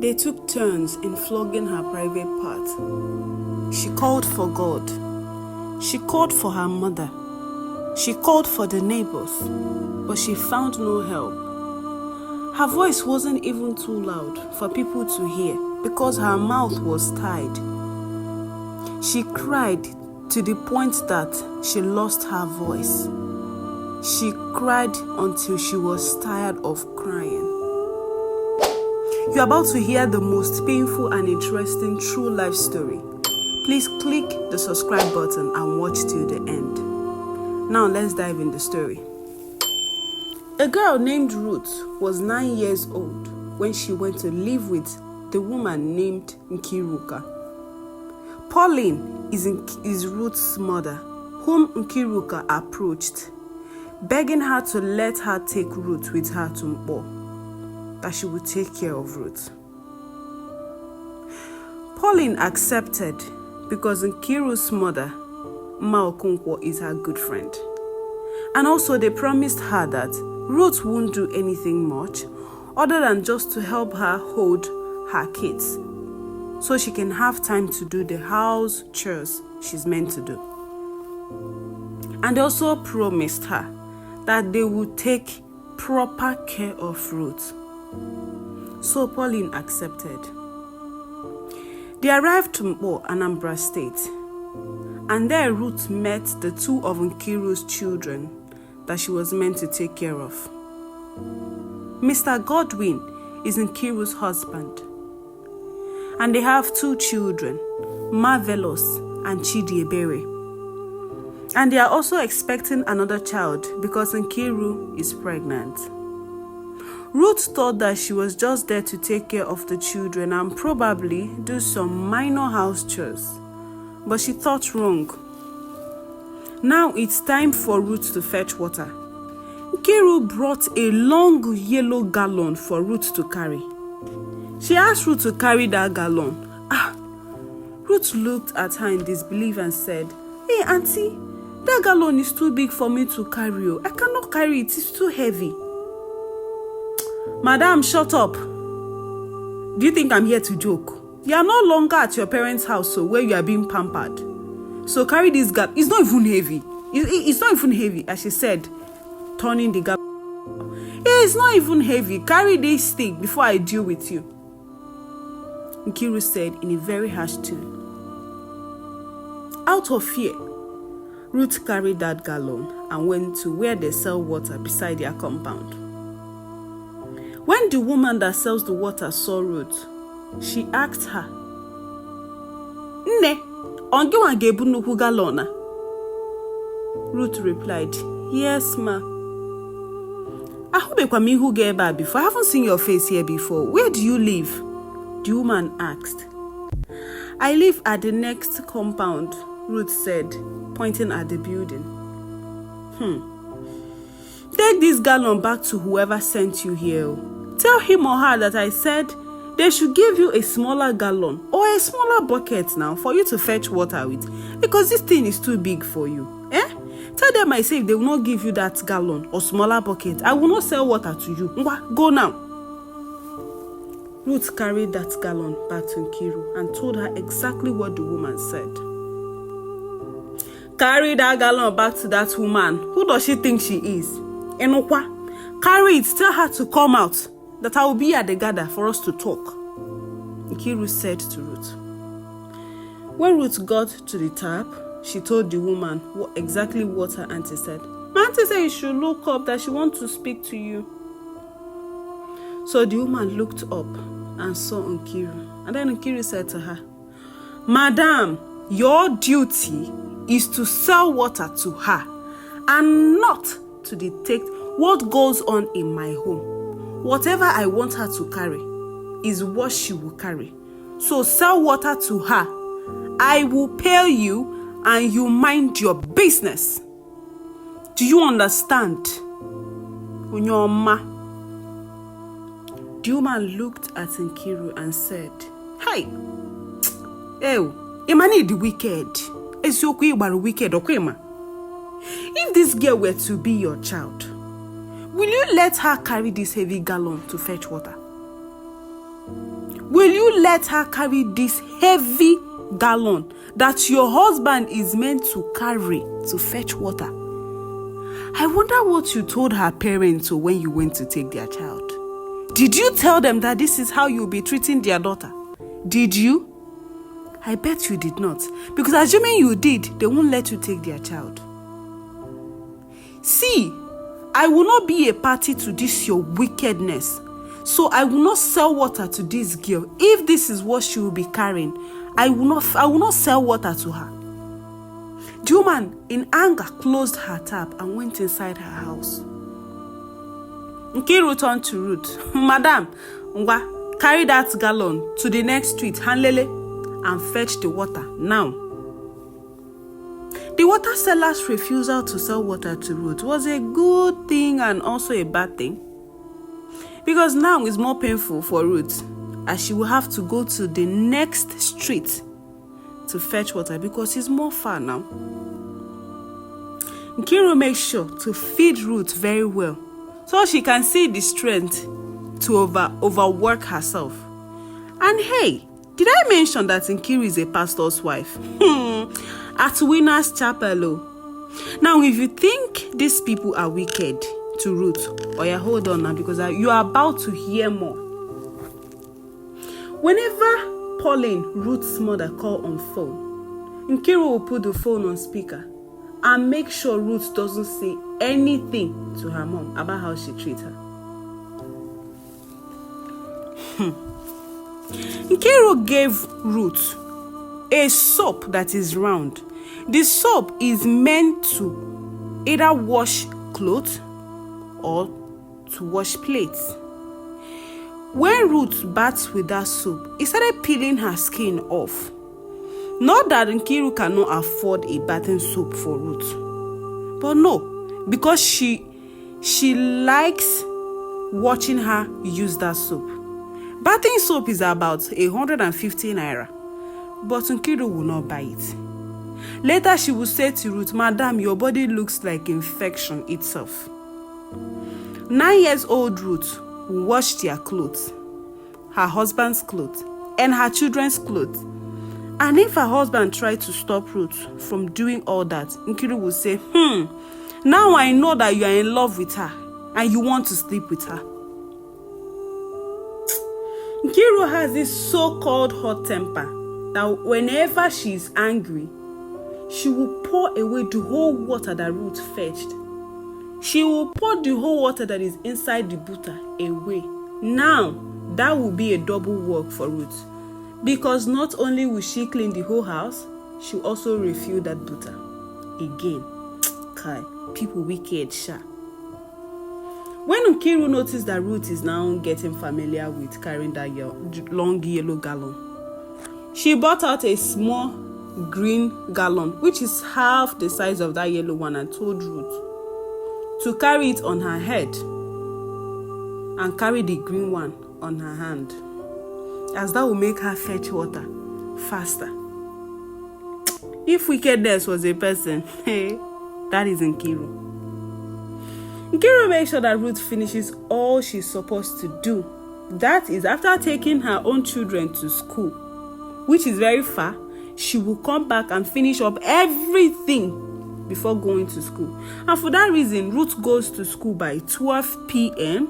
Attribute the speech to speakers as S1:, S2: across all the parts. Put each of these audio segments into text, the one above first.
S1: They took turns in flogging her private part. She called for God. She called for her mother. She called for the neighbors, but she found no help. Her voice wasn't even too loud for people to hear because her mouth was tied. She cried to the point that she lost her voice. She cried until she was tired of crying. You're about to hear the most painful and interesting true life story. Please click the subscribe button and watch till the end. Now let's dive in the story. A girl named Ruth was 9 years old when she went to live with the woman named Nkiruka. Pauline is Ruth's mother, whom Nkiruka approached, begging her to let her take Ruth with her to Mpo, that she would take care of Ruth. Pauline accepted because Nkiru's mother, Mma Okonkwo, is her good friend. And also they promised her that Ruth won't do anything much other than just to help her hold her kids so she can have time to do the house chores she's meant to do. And they also promised her that they would take proper care of Ruth. So Pauline accepted. They arrived to Mpo, Anambra State, and there Ruth met the two of Nkiru's children that she was meant to take care of. Mr. Godwin is Nkiru's husband, and they have 2 children, Marvelous and Chidiebere. And they are also expecting another child because Nkiru is pregnant. Ruth thought that she was just there to take care of the children and probably do some minor house chores, but she thought wrong. Now it's time for Ruth to fetch water. Nkiru brought a long yellow gallon for Ruth to carry. She asked Ruth to carry that gallon. Ruth looked at her in disbelief and said, "Hey auntie, that gallon is too big for me to carry. I cannot carry it, it's too heavy." "Madam, shut up. Do you think I'm here to joke? You are no longer at your parents' house, so where you are being pampered. So carry this gallon. It's not even heavy. It's not even heavy," as she said, turning the gallon. "It's not even heavy. Carry this thing before I deal with you," Nkiru said in a very harsh tone. Out of fear, Ruth carried that gallon and went to where they sell water beside their compound. When the woman that sells the water saw Ruth, she asked her, "Nne, onge gebu nnukwu gallon?" Ruth replied, "Yes, ma." "Ahubekwa m ihu gị ebe a before. I haven't seen your face here before. Where do you live?" the woman asked. "I live at the next compound," Ruth said, pointing at the building. "Take this gallon back to whoever sent you here. Tell him or her that I said they should give you a smaller gallon or a smaller bucket now for you to fetch water with, because this thing is too big for you. Tell them I say if they will not give you that gallon or smaller bucket, I will not sell water to you. Go now." Ruth carried that gallon back to Nkiru and told her exactly what the woman said. "Carry that gallon back to that woman. Who does she think she is? Enokwa. Carry it. Tell her to come out, that I will be at the gather for us to talk," Nkiru said to Ruth. When Ruth got to the tap, she told the woman exactly what her auntie said. "My auntie said you should look up, that she wants to speak to you." So the woman looked up and saw Nkiru. And then Nkiru said to her, "Madam, your duty is to sell water to her and not to detect what goes on in my home. Whatever I want her to carry is what she will carry. So sell water to her. I will pay you and you mind your business. Do you understand?" Unyoma. The woman looked at Nkiru and said, "Hey, Imani the wicked. Esioku Ibaru wicked, Okwema. If this girl were to be your child, will you let her carry this heavy gallon to fetch water? Will you let her carry this heavy gallon that your husband is meant to carry to fetch water? I wonder what you told her parents when you went to take their child. Did you tell them that this is how you'll be treating their daughter? Did you? I bet you did not. Because assuming you did, they won't let you take their child. See, I will not be a party to this your wickedness. So I will not sell water to this girl. If this is what she will be carrying, I will not sell water to her. The woman, in anger, closed her tap and went inside her house. Nkiru turned to Ruth. Madam, carry that gallon to the next street, Hanlele, and fetch the water now. The water seller's refusal to sell water to Ruth was a good thing and also a bad thing. Because now it's more painful for Ruth, as she will have to go to the next street to fetch water because it's more far now. Nkiru makes sure to feed Ruth very well so she can see the strength to overwork herself. And hey, did I mention that Nkiru is a pastor's wife? At Winners Chapel. Now, if you think these people are wicked to Ruth, hold on now, because you are about to hear more. Whenever Pauline, Ruth's mother, called on phone, Nkiru will put the phone on speaker and make sure Ruth doesn't say anything to her mom about how she treats her. Nkiru gave Ruth a soap that is round. The soap is meant to either wash clothes or to wash plates. When Ruth bathed with that soap, it started peeling her skin off. Not that Nkiru cannot afford a bathing soap for Ruth, but no, because she likes watching her use that soap. Bathing soap is about 150 naira, but Nkiru will not buy it. Later, she will say to Ruth, Madam, your body looks like infection itself. 9-year-old Ruth will wash their clothes, her husband's clothes, and her children's clothes. And if her husband tried to stop Ruth from doing all that, Nkiru will say, now I know that you are in love with her and you want to sleep with her. Nkiru has this so-called hot temper that whenever she is angry, she will pour away the whole water that Ruth fetched. She will pour the whole water that is inside the butter away. Now, that will be a double work for Ruth. Because not only will she clean the whole house, she'll also refill that butter. Again, Kai, people wicked, sha. When Nkiru noticed that Ruth is now getting familiar with carrying that long yellow gallon, she bought out a small green gallon, which is half the size of that yellow one, and told Ruth to carry it on her head and carry the green one on her hand, as that will make her fetch water faster. If wickedness was a person, that is Nkiru. Nkiru makes sure that Ruth finishes all she's supposed to do. That is, after taking her own children to school, which is very far, she will come back and finish up everything before going to school. And for that reason, Ruth goes to school by 12 p.m.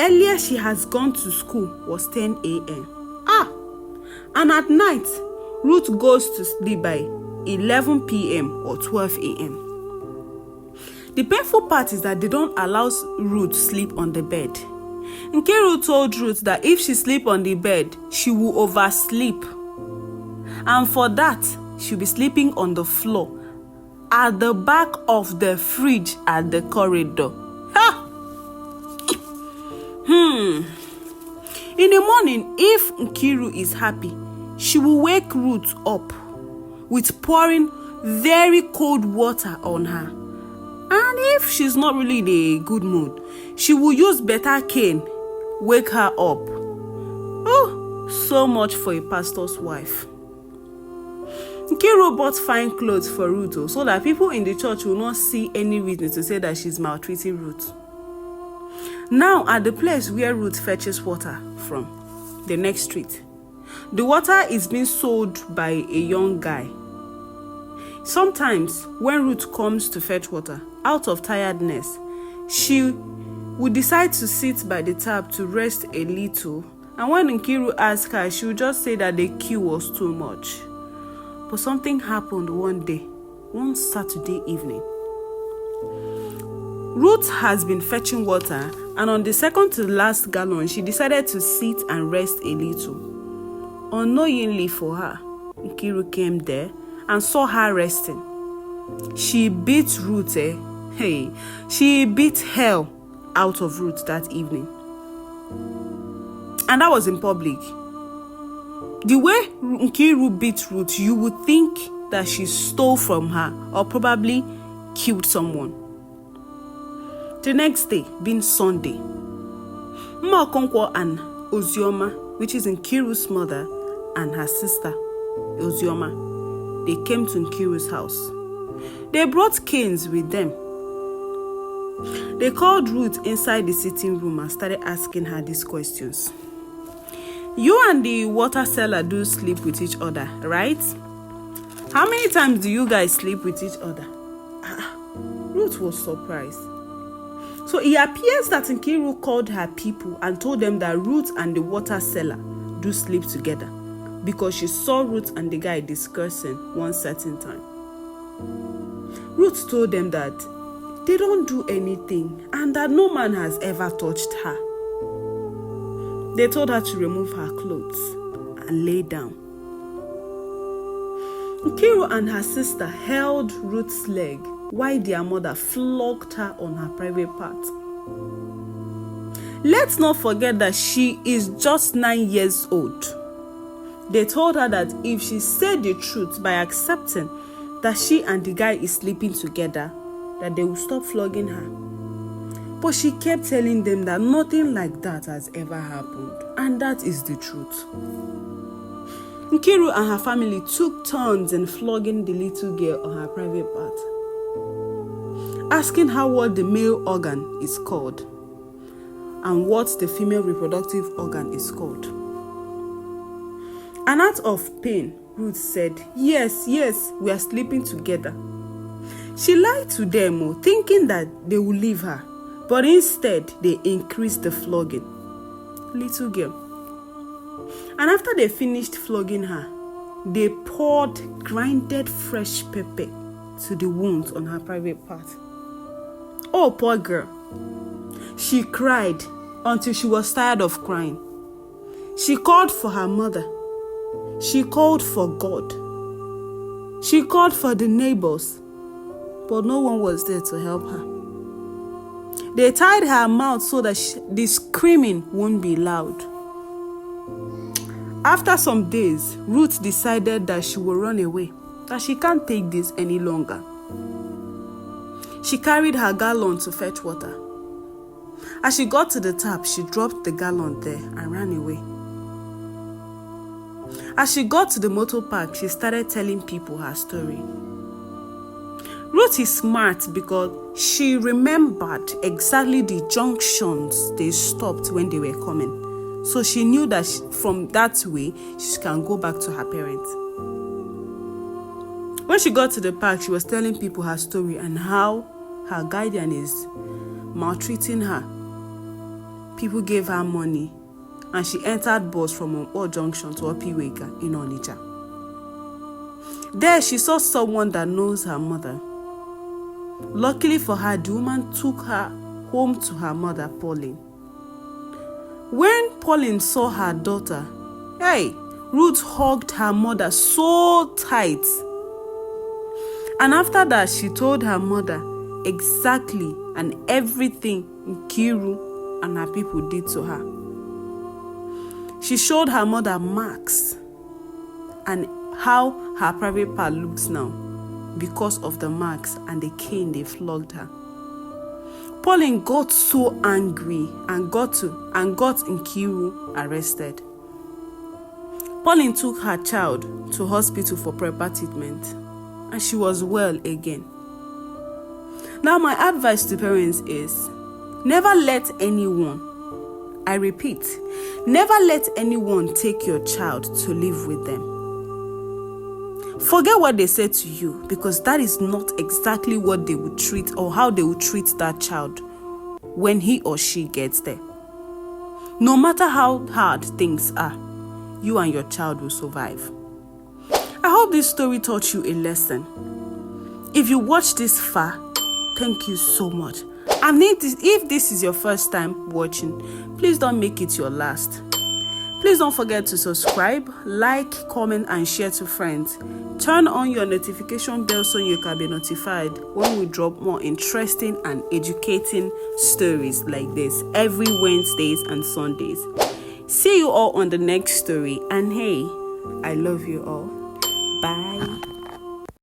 S1: Earlier she has gone to school was 10 a.m. And at night, Ruth goes to sleep by 11 p.m. or 12 a.m. The painful part is that they don't allow Ruth to sleep on the bed. Nkiru told Ruth that if she sleep on the bed, she will oversleep. And for that, she'll be sleeping on the floor at the back of the fridge at the corridor. In the morning, if Nkiru is happy, she will wake Ruth up with pouring very cold water on her. And if she's not really in a good mood, she will use better cane, wake her up. Oh, so much for a pastor's wife. Nkiru bought fine clothes for Ruth so that people in the church will not see any reason to say that she's maltreating Ruth. Now, at the place where Ruth fetches water from, the next street. The water is being sold by a young guy. Sometimes when Ruth comes to fetch water, out of tiredness, she would decide to sit by the tap to rest a little, and when Nkiru asked her, she would just say that the queue was too much. But something happened one Saturday evening. Ruth has been fetching water, and on the second to last gallon, she decided to sit and rest a little. Unknowingly for her, Nkiru came there and saw her resting. She beat Ruth, she beat hell out of Ruth that evening. And that was in public. The way Nkiru beat Ruth, you would think that she stole from her or probably killed someone. The next day, being Sunday, Mma Okonkwo and Ozioma, which is Nkiru's mother, and her sister, Ozioma, they came to Nkiru's house. They brought canes with them. They called Ruth inside the sitting room and started asking her these questions. You and the water seller do sleep with each other, right? How many times do you guys sleep with each other? Ruth was surprised. So it appears that Nkiru called her people and told them that Ruth and the water seller do sleep together, because she saw Ruth and the guy discussing one certain time. Ruth told them that they don't do anything and that no man has ever touched her. They told her to remove her clothes and lay down. Nkiru and her sister held Ruth's leg while their mother flogged her on her private part. Let's not forget that she is just 9 years old. They told her that if she said the truth by accepting that she and the guy is sleeping together, that they will stop flogging her. But she kept telling them that nothing like that has ever happened, and that is the truth. Nkiru and her family took turns in flogging the little girl on her private part, asking her what the male organ is called and what the female reproductive organ is called. And out of pain, Ruth said, yes, we are sleeping together. She lied to them, thinking that they would leave her, but instead they increased the flogging. Little girl. And after they finished flogging her, they poured grinded fresh pepper to the wounds on her private part. Oh, poor girl. She cried until she was tired of crying. She called for her mother. She called for God. She called for the neighbors, but no one was there to help her. They tied her mouth so that the screaming won't be loud. After some days, Ruth decided that she will run away, that she can't take this any longer. She carried her gallon to fetch water. As she got to the tap, she dropped the gallon there and ran away. As she got to the motor park, she started telling people her story. Ruth is smart because she remembered exactly the junctions they stopped when they were coming. So she knew that from that way, she can go back to her parents. When she got to the park, she was telling people her story and how her guardian is maltreating her. People gave her money and she entered bus from Owo Junction to Opiweka in Onitsha. There she saw someone that knows her mother. Luckily for her, the woman took her home to her mother, Pauline. When Pauline saw her daughter, Ruth hugged her mother so tight. And after that, she told her mother exactly and everything Nkiru and her people did to her. She showed her mother marks and how her private part looks now because of the marks and the cane they flogged her. Pauline got so angry and got Nkiru arrested. Pauline took her child to hospital for proper treatment and she was well again. Now my advice to parents is never let anyone I repeat, never let anyone take your child to live with them. Forget what they said to you, because that is not exactly what they would treat or how they would treat that child when he or she gets there. No matter how hard things are, you and your child will survive. I hope this story taught you a lesson. If you watched this far, thank you so much. And if this is your first time watching, please don't make it your last. Please don't forget to subscribe, like, comment, and share to friends. Turn on your notification bell so you can be notified when we drop more interesting and educating stories like this every Wednesdays and Sundays. See you all on the next story. And hey, I love you all. Bye.